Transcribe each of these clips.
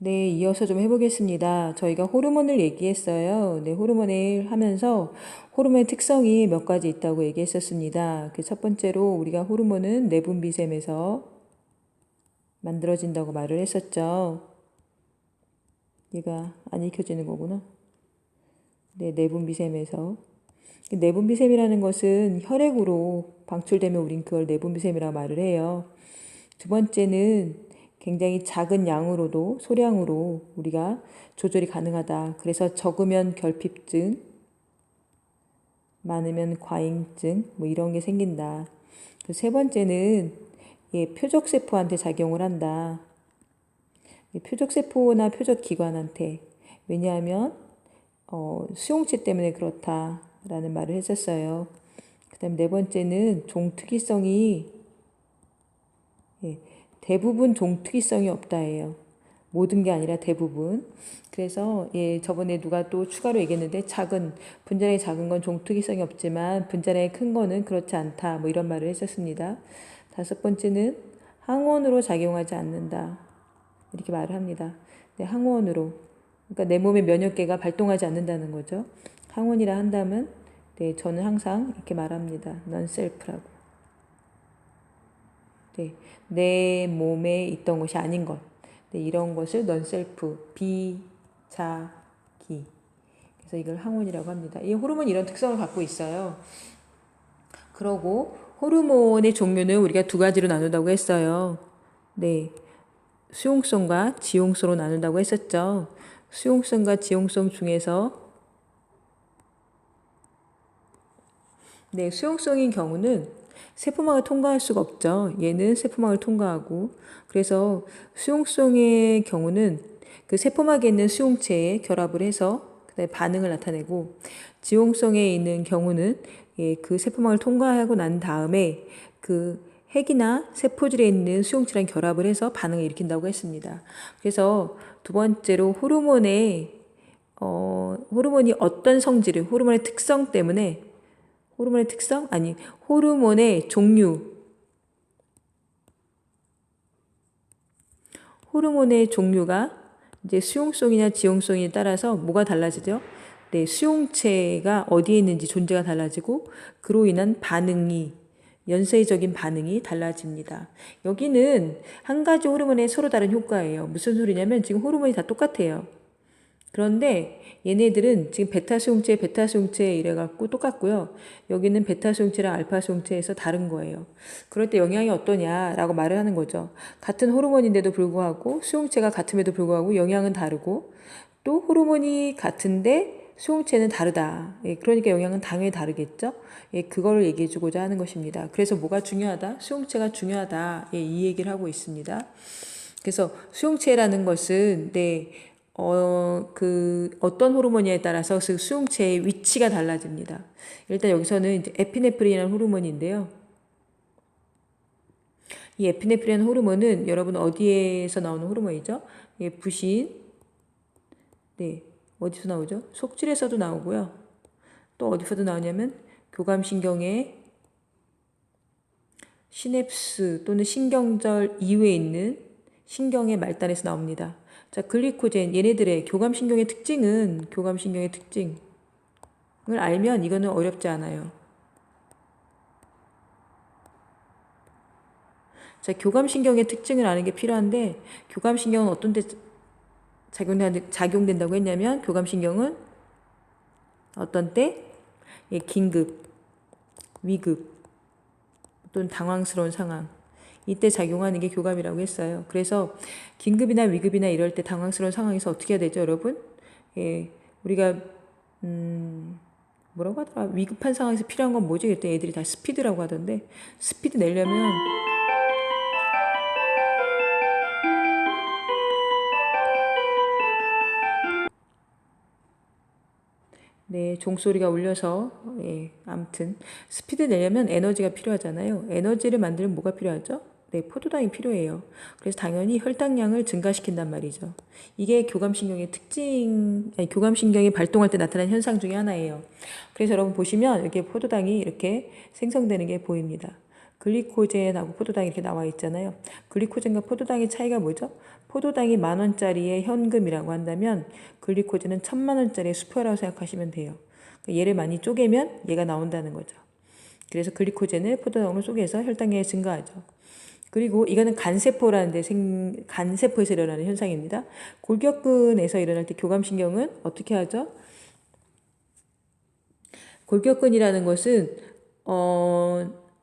네, 이어서 좀 해보겠습니다. 저희가 호르몬을 얘기했어요. 네, 호르몬을 하면서 호르몬의 특성이 몇 가지 있다고 얘기했었습니다. 그 첫 번째로 우리가 호르몬은 내분비샘에서 만들어진다고 말을 했었죠. 얘가 안 읽혀지는 거구나. 네, 내분비샘에서. 내분비샘이라는 것은 혈액으로 방출되면 우린 그걸 내분비샘이라고 말을 해요. 두 번째는 굉장히 작은 양으로도 소량으로 우리가 조절이 가능하다. 그래서 적으면 결핍증, 많으면 과잉증 뭐 이런 게 생긴다. 세 번째는 표적세포한테 작용을 한다. 표적세포나 표적기관한테. 왜냐하면 수용체 때문에 그렇다라는 말을 했었어요. 그 다음 네 번째는 종특이성이 대부분 종특이성이 없다예요. 모든 게 아니라 대부분. 그래서 저번에 누가 또 추가로 얘기했는데 분자량이 작은 건 종특이성이 없지만 분자량이 큰 거는 그렇지 않다. 뭐 이런 말을 했었습니다. 다섯 번째는 항원으로 작용하지 않는다. 이렇게 말을 합니다. 네, 항원으로. 그러니까 내 몸의 면역계가 발동하지 않는다는 거죠. 항원이라 한다면 네, 저는 항상 이렇게 말합니다. 넌 셀프라고. 네, 내 몸에 있던 것이 아닌 것. 네, 이런 것을 넌셀프, 비자기. 그래서 이걸 항원이라고 합니다. 이 호르몬이 이런 특성을 갖고 있어요. 그러고 호르몬의 종류는 우리가 두 가지로 나눈다고 했어요. 네, 수용성과 지용성으로 나눈다고 했었죠. 수용성과 지용성 중에서 네, 수용성인 경우는 세포막을 통과할 수가 없죠. 얘는 세포막을 통과하고 그래서 수용성의 경우는 그 세포막에 있는 수용체에 결합을 해서 그다음에 반응을 나타내고 지용성에 있는 경우는 그 세포막을 통과하고 난 다음에 그 핵이나 세포질에 있는 수용체랑 결합을 해서 반응을 일으킨다고 했습니다. 그래서 두 번째로 호르몬이 어떤 성질을 호르몬의 특성 때문에 호르몬의 특성? 아니, 호르몬의 종류. 호르몬의 종류가 이제 수용성이나 지용성에 따라서 뭐가 달라지죠? 네, 수용체가 어디에 있는지 존재가 달라지고 그로 인한 연쇄적인 반응이 달라집니다. 여기는 한 가지 호르몬의 서로 다른 효과예요. 무슨 소리냐면 지금 호르몬이 다 똑같아요. 그런데 얘네들은 지금 베타 수용체 이래갖고 똑같고요. 여기는 베타 수용체랑 알파 수용체에서 다른 거예요. 그럴 때 영향이 어떠냐라고 말을 하는 거죠. 같은 호르몬인데도 불구하고 수용체가 같음에도 불구하고 영향은 다르고 또 호르몬이 같은데 수용체는 다르다. 그러니까 영향은 당연히 다르겠죠. 그거를 얘기해 주고자 하는 것입니다. 그래서 뭐가 중요하다? 수용체가 중요하다. 이 얘기를 하고 있습니다. 그래서 수용체라는 것은 어떤 호르몬에 따라서 그 수용체의 위치가 달라집니다. 일단 여기서는 이제 에피네프린이라는 호르몬인데요. 이 에피네프린이라는 호르몬은 여러분 어디에서 나오는 호르몬이죠? 부신, 네, 어디서 나오죠? 속줄에서도 나오고요. 또 어디서도 나오냐면 교감신경의 시냅스 또는 신경절 이외에 있는 신경의 말단에서 나옵니다. 자, 글리코젠, 얘네들의 교감신경의 특징을 알면 이거는 어렵지 않아요. 자, 교감신경의 특징을 아는 게 필요한데, 교감신경은 어떤 데 작용된다고 했냐면, 교감신경은 어떤 때? 긴급, 위급, 또는 당황스러운 상황. 이때 작용하는 게 교감이라고 했어요. 그래서 긴급이나 위급이나 이럴 때 당황스러운 상황에서 어떻게 해야 되죠, 여러분? 우리가 뭐라고 하더라? 위급한 상황에서 필요한 건 뭐지? 그때 애들이 다 스피드라고 하던데 스피드 내려면 네, 종소리가 울려서 아무튼 스피드 내려면 에너지가 필요하잖아요. 에너지를 만들면 뭐가 필요하죠? 네, 포도당이 필요해요. 그래서 당연히 혈당량을 증가시킨단 말이죠. 이게 교감신경이 발동할 때 나타나는 현상 중에 하나예요. 그래서 여러분 보시면 이렇게 포도당이 이렇게 생성되는 게 보입니다. 글리코젠하고 포도당이 이렇게 나와 있잖아요. 글리코젠과 포도당의 차이가 뭐죠? 포도당이 10,000원짜리의 현금이라고 한다면 글리코즈는 1,000,000원짜리의 수표라고 생각하시면 돼요. 얘를 많이 쪼개면 얘가 나온다는 거죠. 그래서 글리코젠을 포도당으로 쪼개서 혈당량이 증가하죠. 그리고 이거는 간세포에서 일어나는 현상입니다. 골격근에서 일어날 때 교감신경은 어떻게 하죠? 골격근이라는 것은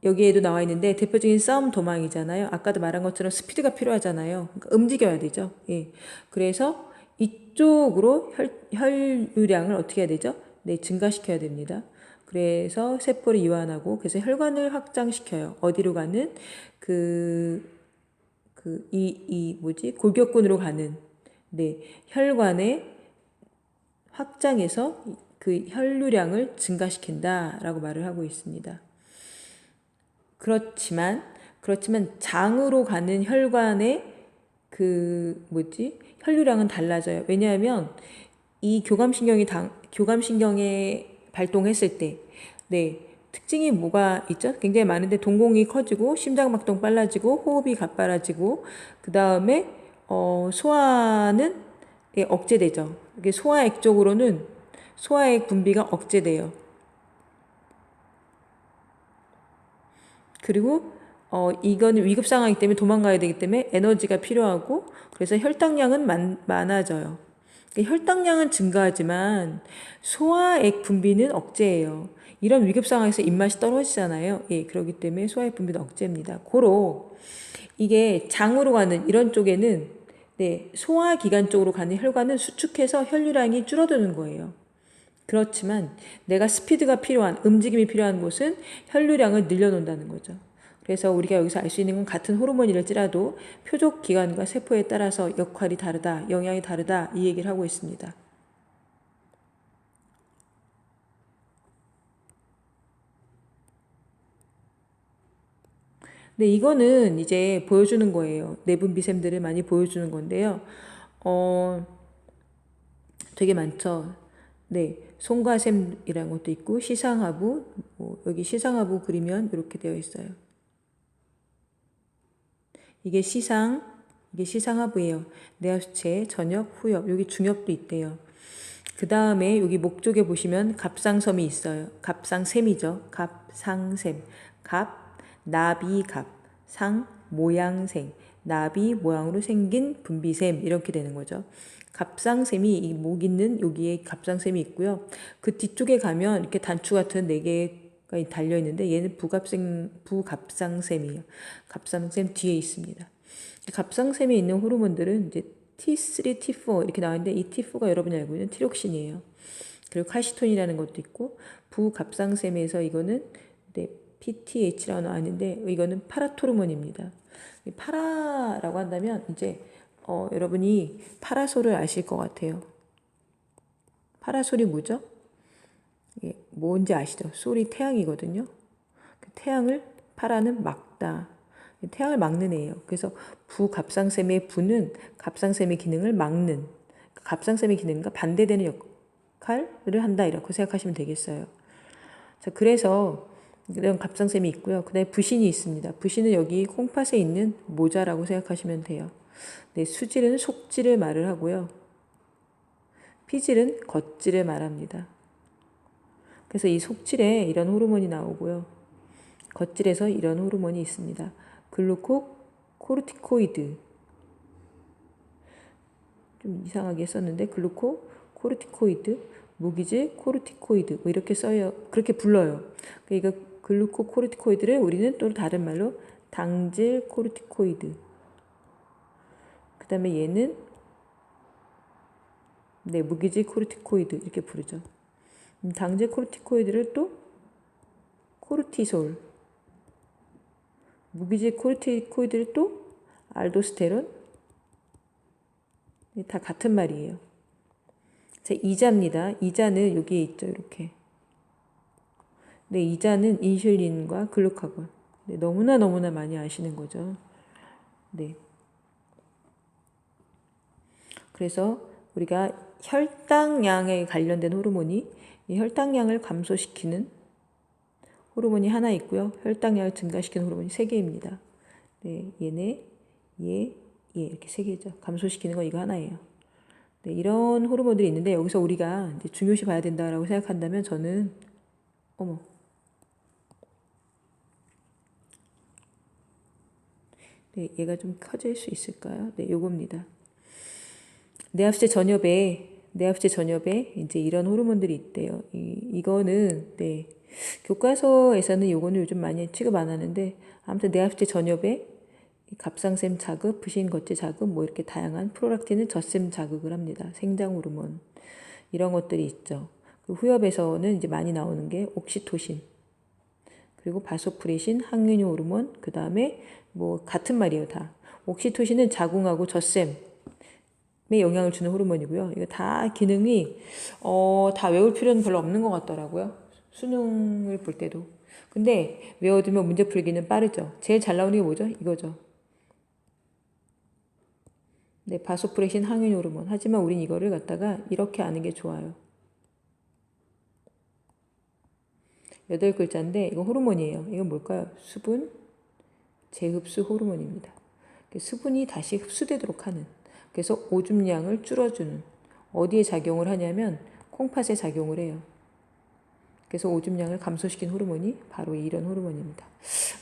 여기에도 나와 있는데 대표적인 싸움 도망이잖아요. 아까도 말한 것처럼 스피드가 필요하잖아요. 그러니까 움직여야 되죠. 예. 그래서 이쪽으로 혈류량을 어떻게 해야 되죠? 네, 증가시켜야 됩니다. 그래서 세포를 이완하고 그래서 혈관을 확장시켜요. 어디로 가는 골격근으로 가는 네, 혈관의 확장해서 그 혈류량을 증가시킨다라고 말을 하고 있습니다. 그렇지만 장으로 가는 혈관의 혈류량은 달라져요. 왜냐하면 이 교감신경에 발동했을 때, 네, 특징이 뭐가 있죠? 굉장히 많은데 동공이 커지고 심장박동 빨라지고 호흡이 가빠라지고 그 다음에 소화는 억제되죠. 이게 소화액 쪽으로는 소화액 분비가 억제돼요. 그리고 이거는 위급 상황이기 때문에 도망가야 되기 때문에 에너지가 필요하고 그래서 혈당량은 많아져요. 혈당량은 증가하지만 소화액 분비는 억제예요. 이런 위급 상황에서 입맛이 떨어지잖아요. 예, 그렇기 때문에 소화액 분비는 억제입니다. 고로 이게 장으로 가는 이런 쪽에는 네, 소화기관 쪽으로 가는 혈관은 수축해서 혈류량이 줄어드는 거예요. 그렇지만 내가 스피드가 필요한 움직임이 필요한 곳은 혈류량을 늘려놓는다는 거죠. 그래서 우리가 여기서 알 수 있는 건 같은 호르몬이랄지라도 표적 기관과 세포에 따라서 역할이 다르다, 영향이 다르다 이 얘기를 하고 있습니다. 네, 이거는 이제 보여주는 거예요. 내분 비샘들을 많이 보여주는 건데요. 되게 많죠. 네, 송가샘이라는 것도 있고 시상하부, 여기 시상하부 그리면 이렇게 되어 있어요. 이게 시상하부예요. 내하수체, 전엽, 후엽, 여기 중엽도 있대요. 그 다음에 여기 목 쪽에 보시면 갑상섬이 있어요. 갑상샘이죠. 갑상샘, 나비갑, 상, 모양생, 나비 모양으로 생긴 분비샘 이렇게 되는 거죠. 갑상샘이 이 목 있는 여기에 갑상샘이 있고요. 그 뒤쪽에 가면 이렇게 단추 같은 4개가 달려 있는데 얘는 부갑상샘이에요. 갑상샘 뒤에 있습니다. 갑상샘에 있는 호르몬들은 이제 T3, T4 이렇게 나왔는데 이 T4가 여러분이 알고 있는 티록신이에요. 그리고 칼시톤이라는 것도 있고 부갑상샘에서 이거는 네, PTH라고 나왔는데 이거는 파라토르몬입니다. 파라라고 한다면 이제 여러분이 파라솔을 아실 것 같아요. 파라솔이 뭐죠? 뭔지 아시죠? 솔이 태양이거든요. 태양을 파라는 막다. 태양을 막는 애예요. 그래서 부갑상샘의 부는 갑상샘의 기능을 막는 갑상샘의 기능과 반대되는 역할을 한다 이렇게 생각하시면 되겠어요. 자, 그래서 이런 갑상샘이 있고요. 그 다음에 부신이 있습니다. 부신은 여기 콩팥에 있는 모자라고 생각하시면 돼요. 네, 수질은 속질을 말을 하고요. 피질은 겉질을 말합니다. 그래서 이 속질에 이런 호르몬이 나오고요. 겉질에서 이런 호르몬이 있습니다. 글루코코르티코이드. 좀 이상하게 썼는데 글루코코르티코이드, 무기질 코르티코이드 뭐 이렇게 써요. 그렇게 불러요. 그러니까 글루코코르티코이드를 우리는 또 다른 말로 당질 코르티코이드. 그 다음에 얘는 네, 무기질 코르티코이드 이렇게 부르죠. 당질 코르티코이드를 또 코르티솔, 무기질 코르티코이드를 또 알도스테론, 다 같은 말이에요. 자, 이자입니다. 이자는 여기에 있죠, 이렇게. 네, 이자는 인슐린과 글루카곤. 네, 너무나 많이 아시는 거죠. 네. 그래서 우리가 혈당량에 관련된 호르몬이 이 혈당량을 감소시키는 호르몬이 하나 있고요. 혈당량을 증가시키는 호르몬이 3개입니다. 네, 얘네, 예, 이렇게 세 개죠. 감소시키는 거 이거 하나예요. 네, 이런 호르몬들이 있는데 여기서 우리가 이제 중요시 봐야 된다라고 생각한다면 저는 어머 네, 얘가 좀 커질 수 있을까요? 네, 요겁니다. 뇌합체 전엽에 이제 이런 호르몬들이 있대요. 이거는 네, 교과서에서는 요거는 요즘 많이 취급 안 하는데 아무튼 뇌합체 전엽에 갑상샘 자극, 부신 거체 자극, 뭐 이렇게 다양한 프로락틴은 젖샘 자극을 합니다. 생장 호르몬 이런 것들이 있죠. 그 후엽에서는 이제 많이 나오는 게 옥시토신, 그리고 바소프레신, 항균효 호르몬, 그 다음에 뭐 같은 말이에요 다. 옥시토신은 자궁하고 젖샘에 영향을 주는 호르몬이고요. 이거 다 기능이 다 외울 필요는 별로 없는 것 같더라고요. 수능을 볼 때도. 근데 외워두면 문제 풀기는 빠르죠. 제일 잘 나오는 게 뭐죠? 이거죠. 네, 바소프레신 항균 호르몬. 하지만 우린 이거를 갖다가 이렇게 아는 게 좋아요. 8글자인데 이거 호르몬이에요. 이건 뭘까요? 수분 재흡수 호르몬입니다. 수분이 다시 흡수되도록 하는, 그래서 오줌량을 줄여주는, 어디에 작용을 하냐면 콩팥에 작용을 해요. 그래서 오줌량을 감소시킨 호르몬이 바로 이런 호르몬입니다.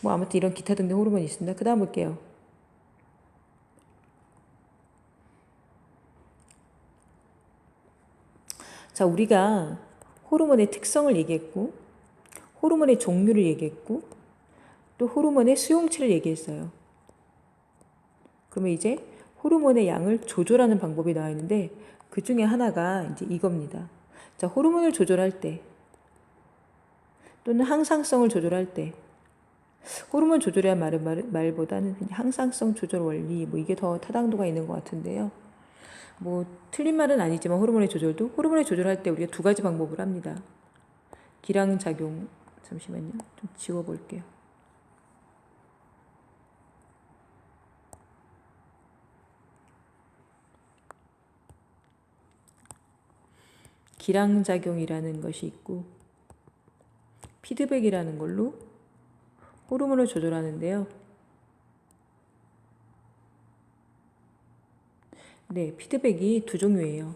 뭐 아무튼 이런 기타 등등 호르몬이 있습니다. 그 다음 볼게요. 자, 우리가 호르몬의 특성을 얘기했고, 호르몬의 종류를 얘기했고, 또 호르몬의 수용체를 얘기했어요. 그러면 이제 호르몬의 양을 조절하는 방법이 나와 있는데 그 중에 하나가 이제 이겁니다. 자, 호르몬을 조절할 때 또는 항상성을 조절할 때, 호르몬 조절이란 말보다는 항상성 조절 원리 뭐 이게 더 타당도가 있는 것 같은데요. 뭐 틀린 말은 아니지만 호르몬의 조절할 때 우리가 두 가지 방법을 합니다. 기량작용, 잠시만요. 좀 지워볼게요. 기량작용이라는 것이 있고 피드백이라는 걸로 호르몬을 조절하는데요. 네, 피드백이 두 종류예요.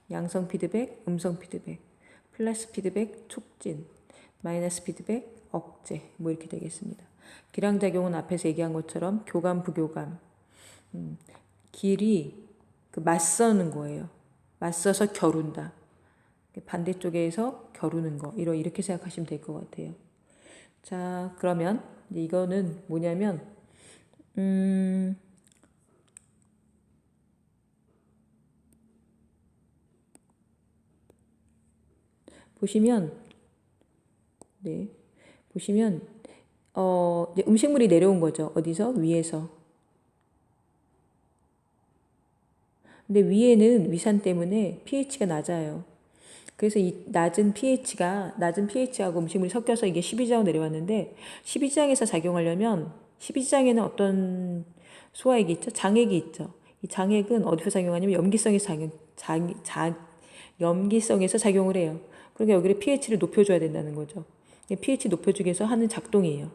양성 피드백, 음성 피드백, 플러스 피드백, 촉진, 마이너스 피드백, 억제, 뭐 이렇게 되겠습니다. 기량작용은 앞에서 얘기한 것처럼 교감, 부교감, 길이 맞서는 거예요. 맞서서 겨룬다. 반대쪽에서 겨루는 거, 이렇게 생각하시면 될 것 같아요. 자, 그러면 이거는 뭐냐면 보시면 네, 보시면 이제 음식물이 내려온 거죠. 어디서? 위에서. 근데 위에는 위산 때문에 pH가 낮아요. 그래서 이 낮은 pH하고 음식물이 섞여서 이게 12지장으로 내려왔는데 12지장에서 작용하려면 12지장에는 어떤 소화액이 있죠? 장액이 있죠. 이 장액은 어디서 작용하냐면 염기성에서 작용을 해요. 그러니까 여기를 pH를 높여줘야 된다는 거죠. pH 높여주기 위해서 하는 작동이에요.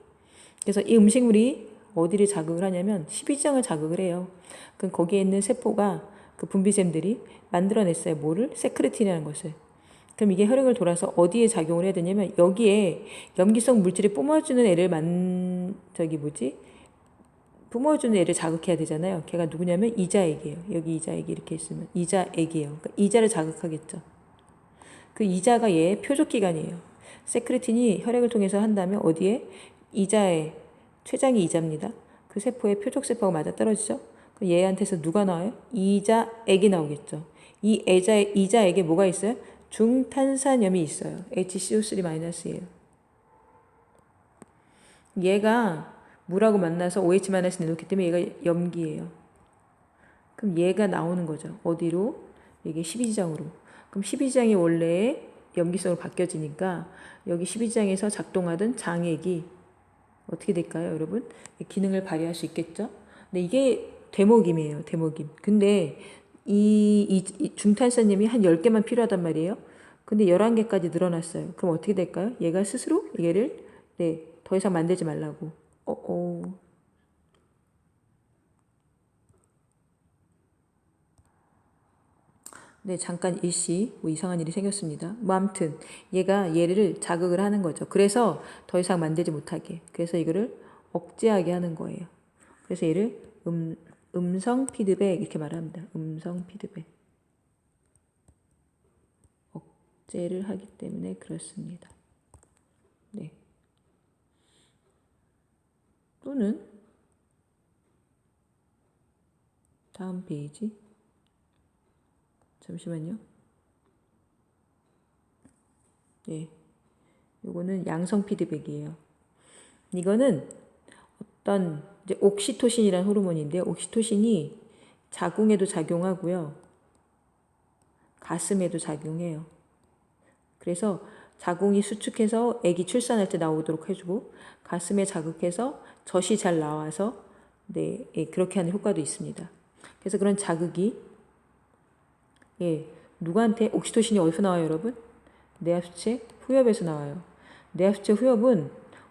그래서 이 음식물이 어디를 자극을 하냐면 12지장을 자극을 해요. 그럼 거기에 있는 세포가 그 분비샘들이 만들어냈어요. 뭐를? 세크레틴이라는 것을. 그럼 이게 혈액을 돌아서 어디에 작용을 해야 되냐면 여기에 염기성 물질을 뿜어주는 애를 뿜어주는 애를 자극해야 되잖아요. 걔가 누구냐면 이자액이에요. 여기 이자액이 이렇게 있으면 이자액이에요. 그러니까 이자를 자극하겠죠. 그 이자가 얘의 표적기관이에요. 세크레틴이 혈액을 통해서 한다면 어디에? 이자에, 췌장이 이자입니다. 그 세포에 표적세포가 맞아 떨어지죠. 그럼 얘한테서 누가 나와요? 이자액이 나오겠죠. 이자액에 뭐가 있어요? 중탄산염이 있어요. HCO3-예요. 얘가 물하고 만나서 OH- 내놓기 때문에 얘가 염기예요. 그럼 얘가 나오는 거죠. 어디로? 이게 12지장으로. 그럼 12지장이 원래 염기성으로 바뀌어지니까 여기 12지장에서 작동하던 장액이 어떻게 될까요, 여러분? 기능을 발휘할 수 있겠죠? 근데 이게 데모김이에요, 데모김. 근데 이 중탄산염이 한 10개만 필요하단 말이에요. 근데 11개까지 늘어났어요. 그럼 어떻게 될까요? 얘가 스스로 얘를 더 이상 만들지 말라고. 네, 잠깐 일시 뭐 이상한 일이 생겼습니다. 뭐 아무튼 얘가 얘를 자극을 하는 거죠. 그래서 더 이상 만들지 못하게. 그래서 이거를 억제하게 하는 거예요. 그래서 얘를 음성 피드백 이렇게 말합니다. 음성 피드백. 억제를 하기 때문에 그렇습니다. 네. 또는 다음 페이지. 잠시만요. 네. 요거는 양성 피드백이에요. 이거는 어떤 이제 옥시토신이라는 호르몬인데요. 옥시토신이 자궁에도 작용하고요. 가슴에도 작용해요. 그래서 자궁이 수축해서 아기 출산할 때 나오도록 해주고 가슴에 자극해서 젖이 잘 나와서 네, 예, 그렇게 하는 효과도 있습니다. 그래서 그런 자극이 예, 누구한테 옥시토신이 어디서 나와요, 여러분? 뇌하수체 후엽에서 나와요. 뇌하수체 후엽은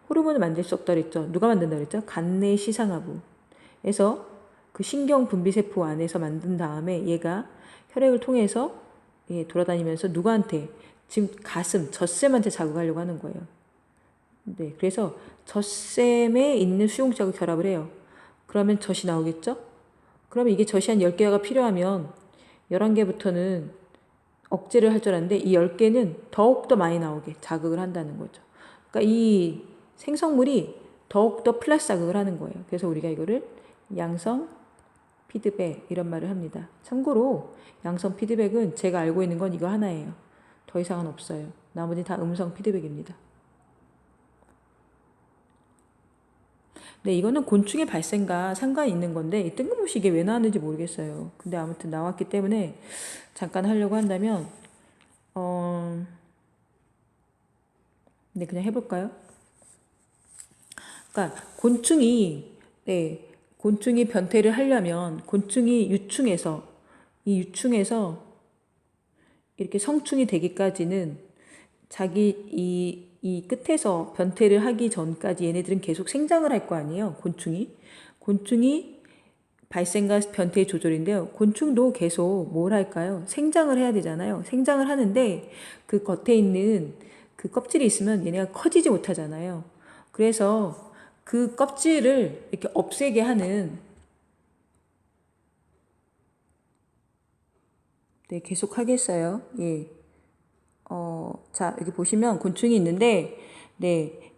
호르몬을 만들 수 없다 그랬죠. 누가 만든다 그랬죠? 간내 시상하부에서 그 신경 분비세포 안에서 만든 다음에 얘가 혈액을 통해서 예, 돌아다니면서 누구한테 지금 가슴, 젖샘한테 자극하려고 하는 거예요. 네, 그래서 젖샘에 있는 수용자하고 결합을 해요. 그러면 젖이 나오겠죠? 그러면 이게 젖이 한 10개가 필요하면 11개부터는 억제를 할 줄 알았는데 이 10개는 더욱더 많이 나오게 자극을 한다는 거죠. 그러니까 이 생성물이 더욱더 플러스 자극을 하는 거예요. 그래서 우리가 이거를 양성 피드백 이런 말을 합니다. 참고로 양성 피드백은 제가 알고 있는 건 이거 하나예요. 더 이상은 없어요. 나머지 다 음성 피드백입니다. 네, 이거는 곤충의 발생과 상관이 있는 건데 뜬금없이 이게 왜 나왔는지 모르겠어요. 근데 아무튼 나왔기 때문에 잠깐 하려고 한다면 네, 그냥 해볼까요? 그러니까 곤충이 변태를 하려면 곤충이 유충에서 이렇게 성충이 되기까지는 자기 이 끝에서 변태를 하기 전까지 얘네들은 계속 생장을 할 거 아니에요. 곤충이 발생과 변태의 조절인데요. 곤충도 계속 뭘 할까요? 생장을 해야 되잖아요. 생장을 하는데 그 겉에 있는 그 껍질이 있으면 얘네가 커지지 못하잖아요. 그래서 그 껍질을 이렇게 없애게 하는 네, 계속 하겠어요. 예. 자, 여기 보시면 곤충이 있는데, 네,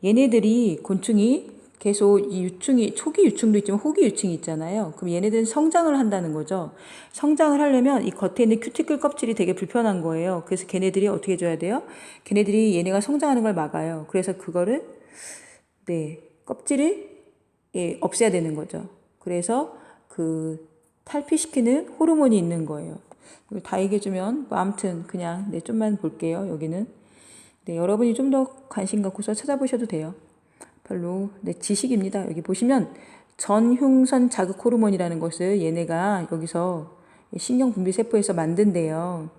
곤충이 계속 초기 유충도 있지만 호기 유충이 있잖아요. 그럼 얘네들은 성장을 한다는 거죠. 성장을 하려면 이 겉에 있는 큐티클 껍질이 되게 불편한 거예요. 그래서 걔네들이 어떻게 해줘야 돼요? 걔네들이 얘네가 성장하는 걸 막아요. 그래서 그거를, 네, 껍질을, 예, 없애야 되는 거죠. 그래서 그 탈피시키는 호르몬이 있는 거예요. 다 얘기해주면 뭐 아무튼 그냥 네, 좀만 볼게요. 여기는 네, 여러분이 좀 더 관심 갖고서 찾아보셔도 돼요. 별로 네, 지식입니다. 여기 보시면 전흉선 자극 호르몬이라는 것을 얘네가 여기서 신경분비세포에서 만든대요.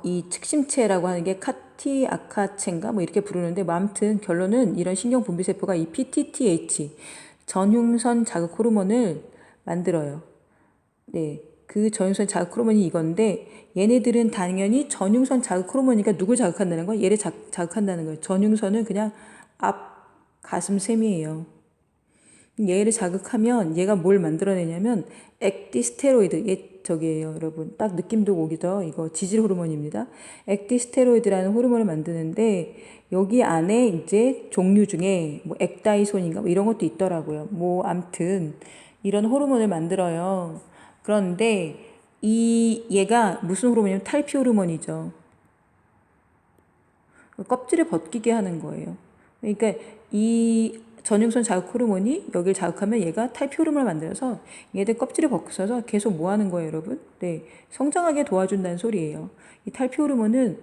이 측심체라고 하는 게 카티아카체인가 뭐 이렇게 부르는데 뭐 아무튼 결론은 이런 신경분비세포가 이 PTTH 전흉선 자극 호르몬을 만들어요. 네, 그 전흉선 자극 호르몬이 이건데 얘네들은 당연히 전흉선 자극 호르몬이니까 누굴 자극한다는 거야? 얘를 자극한다는 거예요. 전흉선은 그냥 앞 가슴샘이에요. 얘를 자극하면 얘가 뭘 만들어내냐면 액티스테로이드, 저기예요, 여러분. 딱 느낌도 오기죠. 이거 지질 호르몬입니다. 액티스테로이드라는 호르몬을 만드는데 여기 안에 이제 종류 중에 뭐 액다이손인가 뭐 이런 것도 있더라고요. 뭐 암튼 이런 호르몬을 만들어요. 그런데 얘가 무슨 호르몬이냐면 탈피 호르몬이죠. 껍질을 벗기게 하는 거예요. 그러니까 이 전흉선 자극 호르몬이 여기를 자극하면 얘가 탈피 호르몬을 만들어서 얘들 껍질을 벗겨서 계속 뭐 하는 거예요, 여러분? 네, 성장하게 도와준다는 소리예요. 이 탈피 호르몬은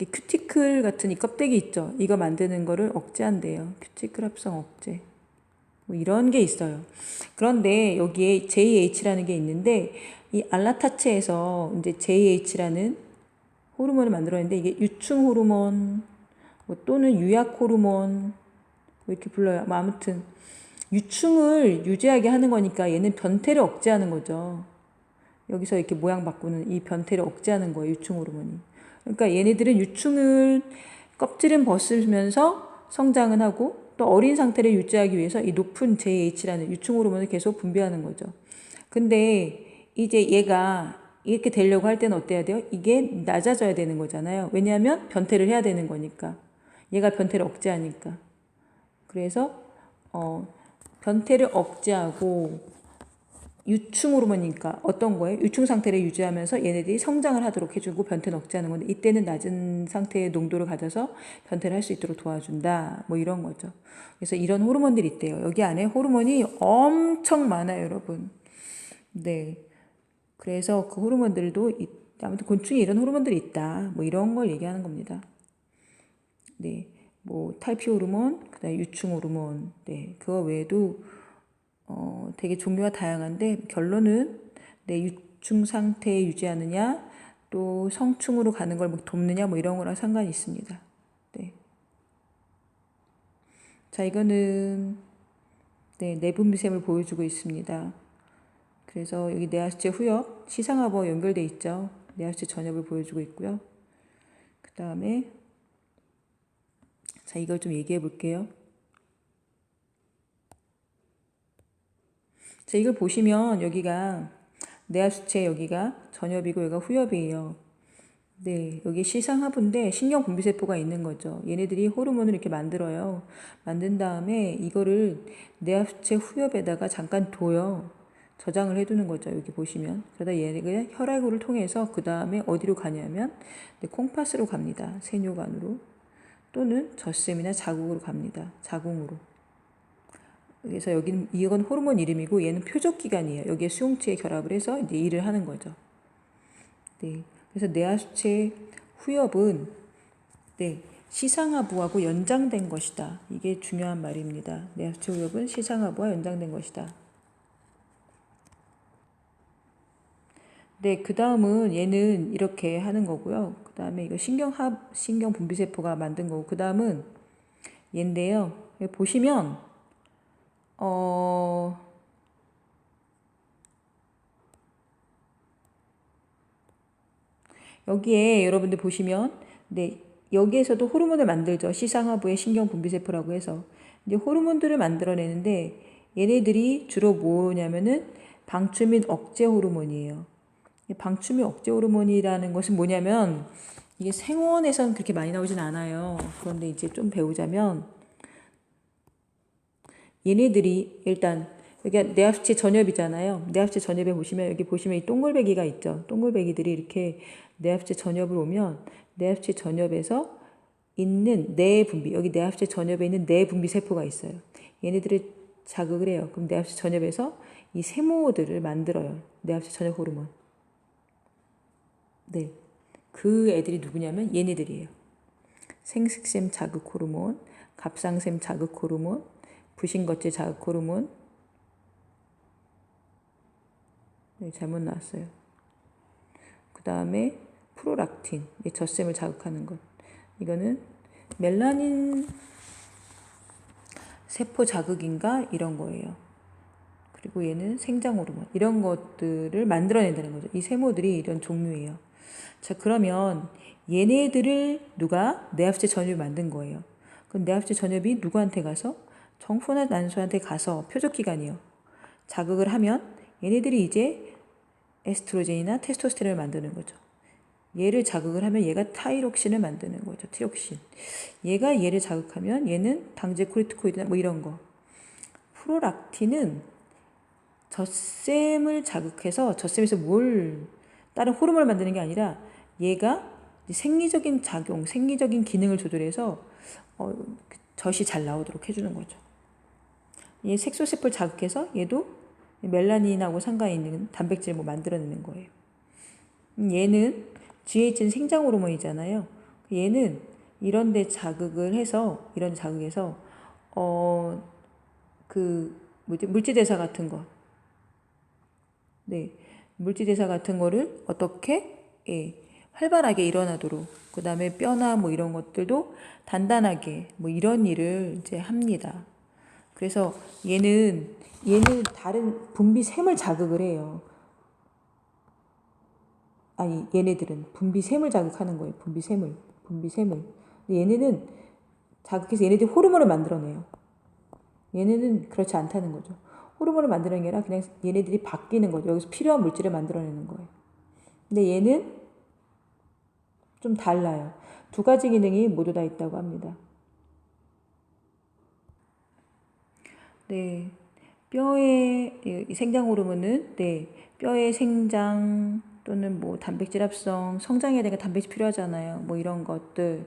이 큐티클 같은 이 껍데기 있죠? 이거 만드는 거를 억제한대요. 큐티클 합성 억제. 뭐 이런 게 있어요. 그런데 여기에 JH라는 게 있는데 이 알라타체에서 이제 JH라는 호르몬을 만들어냈는데 이게 유충 호르몬 뭐 또는 유약 호르몬 뭐 이렇게 불러요. 뭐 아무튼 유충을 유지하게 하는 거니까 얘는 변태를 억제하는 거죠. 여기서 이렇게 모양 바꾸는 이 변태를 억제하는 거예요. 유충 호르몬이. 그러니까 얘네들은 유충을 껍질은 벗으면서 성장은 하고 또 어린 상태를 유지하기 위해서 이 높은 JH라는 유충 호르몬을 계속 분비하는 거죠. 근데 이제 얘가 이렇게 되려고 할 때는 어때야 돼요? 이게 낮아져야 되는 거잖아요. 왜냐하면 변태를 해야 되는 거니까. 얘가 변태를 억제하니까. 그래서 변태를 억제하고 유충 호르몬이니까 어떤 거예요? 유충 상태를 유지하면서 얘네들이 성장을 하도록 해주고 변태는 억제하는 건데 이때는 낮은 상태의 농도를 가져서 변태를 할 수 있도록 도와준다. 뭐 이런 거죠. 그래서 이런 호르몬들이 있대요. 여기 안에 호르몬이 엄청 많아요, 여러분. 네. 그래서 그 호르몬들도 아무튼 곤충에 이런 호르몬들이 있다. 뭐 이런 걸 얘기하는 겁니다. 네. 뭐 탈피 호르몬, 그다음에 유충 호르몬. 네. 그거 외에도 되게 종류가 다양한데 결론은 내 유충 상태 유지하느냐 또 성충으로 가는 걸 뭐 돕느냐 뭐 이런 거랑 상관이 있습니다. 네. 자, 이거는 네, 내분비샘을 보여주고 있습니다. 그래서 여기 내하수체 후엽, 시상하부와 연결돼 있죠. 내하수체 전엽을 보여주고 있고요. 그 다음에 자, 이걸 좀 얘기해 볼게요. 자, 이걸 보시면 여기가 내하수체 여기가 전엽이고 여기가 후엽이에요. 네, 여기 시상하부인데 신경분비세포가 있는 거죠. 얘네들이 호르몬을 이렇게 만들어요. 만든 다음에 이거를 내하수체 후엽에다가 잠깐 둬요. 저장을 해두는 거죠. 여기 보시면. 그러다 얘네가 혈액을 통해서 그 다음에 어디로 가냐면 콩팥으로 갑니다. 세뇨관으로. 또는 젖샘이나 자궁으로 갑니다. 자궁으로. 그래서 여기는 이건 호르몬 이름이고 얘는 표적기관이에요. 여기에 수용체에 결합을 해서 이제 일을 하는 거죠. 네. 그래서 내하수체 후엽은 네, 시상하부하고 연장된 것이다. 이게 중요한 말입니다. 내하수체 후엽은 시상하부와 연장된 것이다. 네, 그 다음은 얘는 이렇게 하는 거고요. 그 다음에 이거 신경분비세포가 만든 거고, 그 다음은 얘인데요. 여기 보시면, 여기에 여러분들 보시면, 네, 여기에서도 호르몬을 만들죠. 시상하부의 신경분비세포라고 해서. 이제 호르몬들을 만들어내는데, 얘네들이 주로 뭐냐면은 방출 및 억제 호르몬이에요. 방출 및 억제 호르몬이라는 것은 뭐냐면 이게 생원에서는 그렇게 많이 나오진 않아요. 그런데 이제 좀 배우자면 얘네들이 일단 여기가 내하수체 전엽이잖아요. 내하수체 전엽에 보시면 여기 보시면 이 동글배기가 있죠. 동글배기들이 이렇게 내하수체 전엽을 오면 내하수체 전엽에서 있는 내분비 여기 내하수체 전엽에 있는 내분비 세포가 있어요. 얘네들을 자극을 해요. 그럼 내하수체 전엽에서 이 세모들을 만들어요. 내하수체 전엽 호르몬. 네, 그 애들이 누구냐면 얘네들이에요. 생식샘 자극 호르몬, 갑상샘 자극 호르몬, 부신거체 자극 호르몬. 네, 잘못 나왔어요. 그 다음에 프로락틴, 젖샘을 자극하는 것. 이거는 멜라닌 세포 자극인가 이런 거예요. 그리고 얘는 생장 호르몬 이런 것들을 만들어낸다는 거죠. 이 세모들이 이런 종류예요. 자, 그러면 얘네들을 누가 내하수체 전엽이 만든 거예요. 그럼 내하수체 전엽이 누구한테 가서 정소나 난소한테 가서 표적기관이에요. 자극을 하면 얘네들이 이제 에스트로겐이나 테스토스테론을 만드는 거죠. 얘를 자극을 하면 얘가 타이록신을 만드는 거죠. 티록신. 얘가 얘를 자극하면 얘는 당제 코르티코이드나 뭐 이런 거. 프로락틴은 젖샘을 자극해서 젖샘에서 다른 호르몬을 만드는 게 아니라 얘가 생리적인 작용, 생리적인 기능을 조절해서 젖이 잘 나오도록 해주는 거죠. 얘 색소세포를 자극해서 얘도 멜라닌하고 상관이 있는 단백질을 뭐 만들어내는 거예요. 얘는 GH는 생장 호르몬이잖아요. 얘는 이런데 자극을 해서 이런 자극해서 물질대사 같은 거, 네, 물질대사 같은 거를 어떻게 활발하게 일어나도록 그 다음에 뼈나 뭐 이런 것들도 단단하게 뭐 이런 일을 이제 합니다. 그래서 얘는 다른 분비샘을 자극을 해요. 아니 얘네들은 분비샘을 자극하는 거예요. 분비샘을. 근데 얘네는 자극해서 얘네들이 호르몬을 만들어내요. 얘네는 그렇지 않다는 거죠. 호르몬을 만드는 게 아니라 그냥 얘네들이 바뀌는 거죠. 여기서 필요한 물질을 만들어내는 거예요. 근데 얘는 좀 달라요. 두 가지 기능이 모두 다 있다고 합니다. 네, 뼈의 생장 호르몬은 뼈의 생장 또는 뭐 단백질 합성, 성장해야 되니까 단백질 필요하잖아요. 뭐 이런 것들을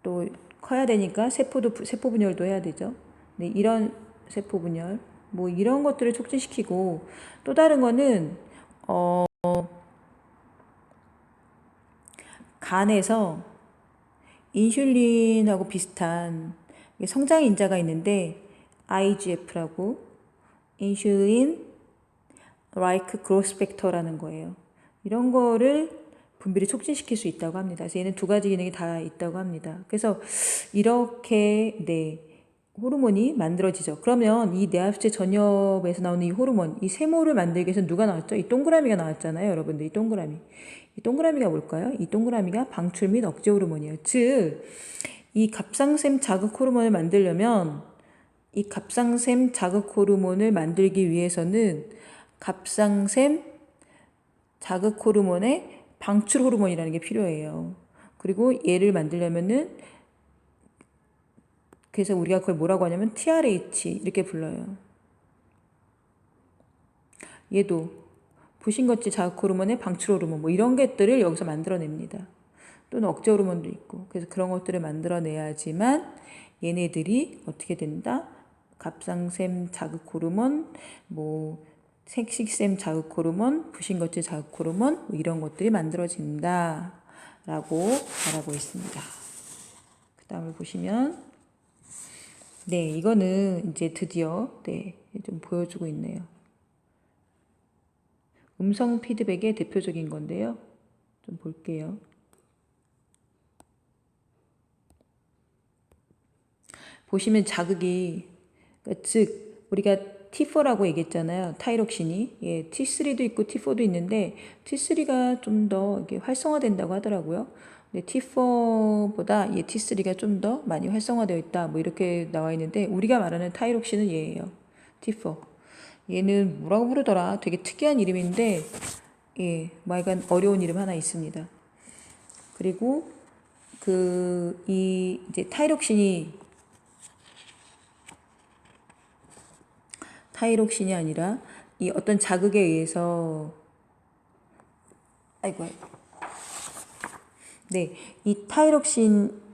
또 커야 되니까 세포 분열도 해야 되죠. 네, 이런 세포 분열 뭐 이런 것들을 촉진시키고 또 다른 거는 간에서 인슐린하고 비슷한 성장 인자가 있는데 IGF라고 인슐린 like growth factor라는 거예요. 이런 거를 분비를 촉진시킬 수 있다고 합니다. 그래서 얘는 두 가지 기능이 다 있다고 합니다. 그래서 이렇게 호르몬이 만들어지죠. 그러면 이 뇌합체 전엽에서 나오는 이 호르몬, 이 세모를 만들기 위해서 누가 나왔죠? 이 동그라미가 나왔잖아요, 여러분들. 이 동그라미. 이 동그라미가 뭘까요? 이 동그라미가 방출 및 억제 호르몬이에요. 즉, 이 갑상샘 자극 호르몬을 만들려면 이 갑상샘 자극 호르몬을 만들기 위해서는 갑상샘 자극 호르몬의 방출 호르몬이라는 게 필요해요. 그리고 얘를 만들려면은 그래서 우리가 그걸 뭐라고 하냐면 TRH 이렇게 불러요. 얘도 부신거치 자극 호르몬의 방출 호르몬 뭐 이런 것들을 여기서 만들어냅니다. 또는 억제 호르몬도 있고 그래서 그런 것들을 만들어내야지만 얘네들이 어떻게 된다? 갑상샘 자극 호르몬, 뭐 색식샘 자극 호르몬, 부신거치 자극 호르몬 뭐 이런 것들이 만들어진다 라고 말하고 있습니다. 그 다음을 보시면 이거는 이제 드디어 좀 보여주고 있네요. 음성 피드백의 대표적인 건데요. 좀 볼게요. 보시면 자극이 즉 우리가 T4라고 얘기했잖아요. 타이록신이 T3도 있고 T4도 있는데 T3가 좀 더 활성화된다고 하더라고요. 근데 T4보다 T3가 좀 더 많이 활성화되어 있다. 뭐 이렇게 나와 있는데 우리가 말하는 타이록신은 얘예요. T4. 얘는 뭐라고 부르더라? 되게 특이한 이름인데 뭐 약간 어려운 이름 하나 있습니다. 그리고 이제 타이록신이 아니라 이 어떤 자극에 의해서 이 타이록신